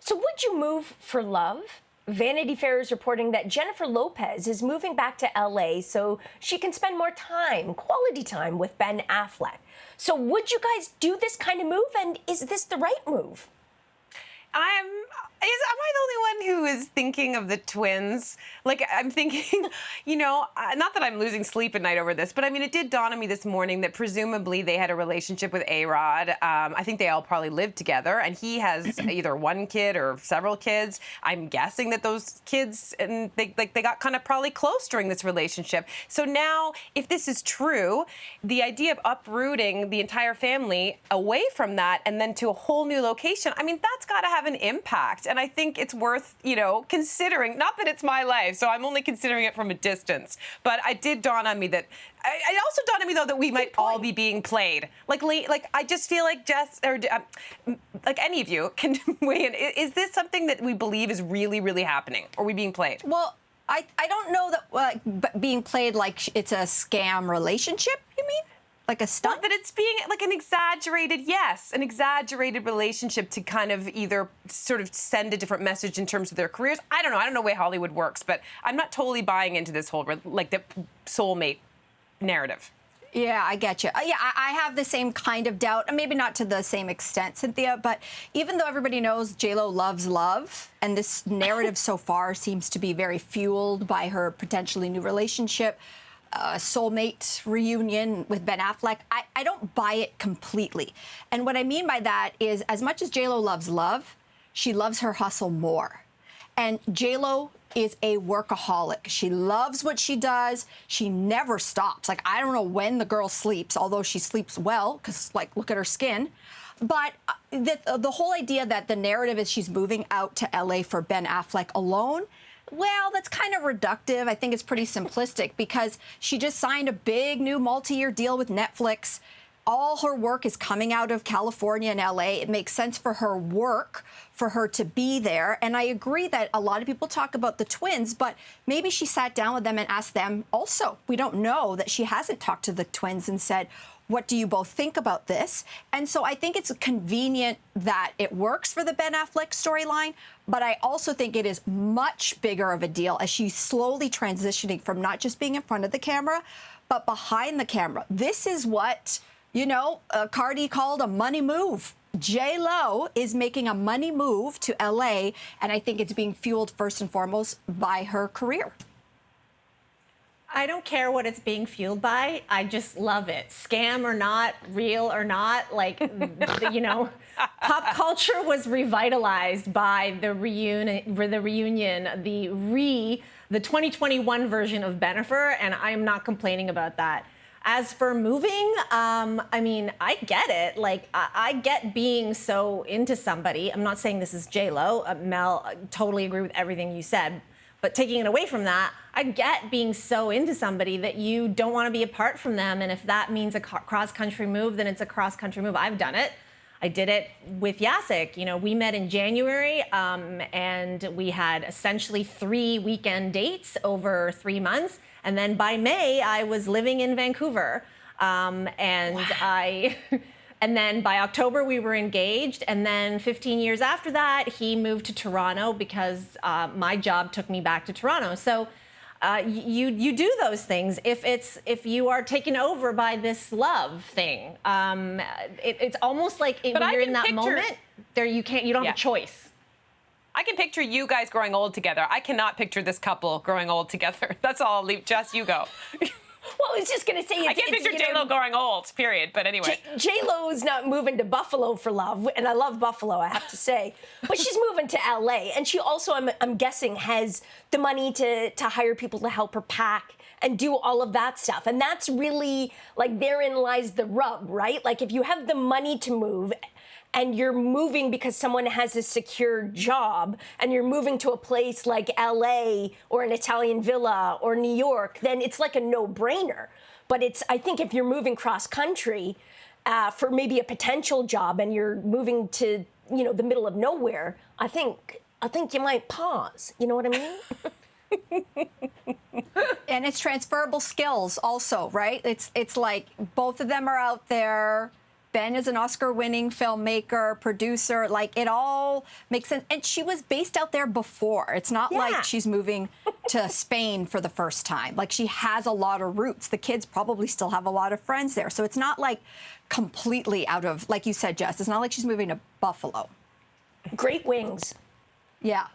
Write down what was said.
So would you move for love? Vanity Fair is reporting that Jennifer Lopez is moving back to LA so she can spend more time, quality time, with Ben Affleck. So would you guys do this kind of move, and is this the right move? Am I the only one who is thinking of the twins? Like, I'm thinking, not that I'm losing sleep at night over this, but I mean, it did dawn on me this morning that presumably they had a relationship with A-Rod. I think they all probably lived together, and he has either one kid or several kids. I'm guessing that those kids, and they got kind of probably close during this relationship. So now, if this is true, the idea of uprooting the entire family away from that and then to a whole new location, I mean, that's got to have an impact. And I think it's worth, considering, not that it's my life, so I'm only considering it from a distance. But it did dawn on me that, it also dawned on me, though, that we might all be being played. Like I just feel like Jess, or like any of you can weigh in. Is this something that we believe is really, really happening? Or are we being played? Well, I don't know that being played like it's a scam relationship, you mean? Like a stunt? Well, that it's being like an exaggerated relationship to kind of either sort of send a different message in terms of their careers. I don't know. I don't know the way Hollywood works, but I'm not totally buying into this whole, like, the soulmate narrative. Yeah, I get you. Yeah, I have the same kind of doubt, maybe not to the same extent, Cynthia, but even though everybody knows J.Lo loves love, and this narrative so far seems to be very fueled by her potentially new relationship, soulmate reunion with Ben Affleck, I don't buy it completely. And what I mean by that is, as much as J.Lo loves love, she loves her hustle more. And J.Lo is a workaholic. She loves what she does. She never stops. Like, I don't know when the girl sleeps, although she sleeps well, because, like, look at her skin. But the whole idea that the narrative is she's moving out to L.A. for Ben Affleck alone, well, that's kind of reductive. I think it's pretty simplistic because she just signed a big new multi-year deal with Netflix. All her work is coming out of California and LA. It makes sense for her work, for her to be there. And I agree that a lot of people talk about the twins, but maybe she sat down with them and asked them also. We don't know that she hasn't talked to the twins and said, what do you both think about this? And so I think it's convenient that it works for the Ben Affleck storyline, but I also think it is much bigger of a deal as she's slowly transitioning from not just being in front of the camera, but behind the camera. This is what, Cardi called a money move. J.Lo is making a money move to L.A., and I think it's being fueled first and foremost by her career. I don't care what it's being fueled by. I just love it. Scam or not, real or not, like, pop culture was revitalized by the reunion, the 2021 version of Ben Affleck, and I am not complaining about that. As for moving, I mean, I get it. Like, I get being so into somebody. I'm not saying this is J.Lo. Mel, I totally agree with everything you said. But taking it away from that, I get being so into somebody that you don't want to be apart from them. And if that means a cross-country move, then it's a cross-country move. I've done it. I did it with Jacek. We met in January, and we had essentially 3 weekend dates over 3 months. And then by May, I was living in Vancouver. And then by October, we were engaged. And then 15 years after that, he moved to Toronto because my job took me back to Toronto. So you do those things if you are taken over by this love thing. It's almost like when you're in that moment, you don't have a choice. I can picture you guys growing old together. I cannot picture this couple growing old together. That's all I'll leave. Jess, you go. Well, I was just going to say... I can't picture J.Lo growing old, period. But anyway. J.Lo is not moving to Buffalo for love, and I love Buffalo, I have to say. But she's moving to L.A., and she also, I'm guessing, has the money to hire people to help her pack and do all of that stuff. And that's really, like, therein lies the rub, right? Like, if you have the money to move... and you're moving because someone has a secure job, and you're moving to a place like LA or an Italian villa or New York, then it's like a no-brainer. But I think if you're moving cross-country for maybe a potential job and you're moving to, the middle of nowhere, I think you might pause. You know what I mean? And it's transferable skills also, right? It's like both of them are out there. Ben is an Oscar-winning filmmaker, producer. Like, it all makes sense. And she was based out there before. It's not Yeah. like she's moving to Spain for the first time. Like, she has a lot of roots. The kids probably still have a lot of friends there. So it's not like completely out of, like you said, Jess, it's not like she's moving to Buffalo. Great wings. Yeah.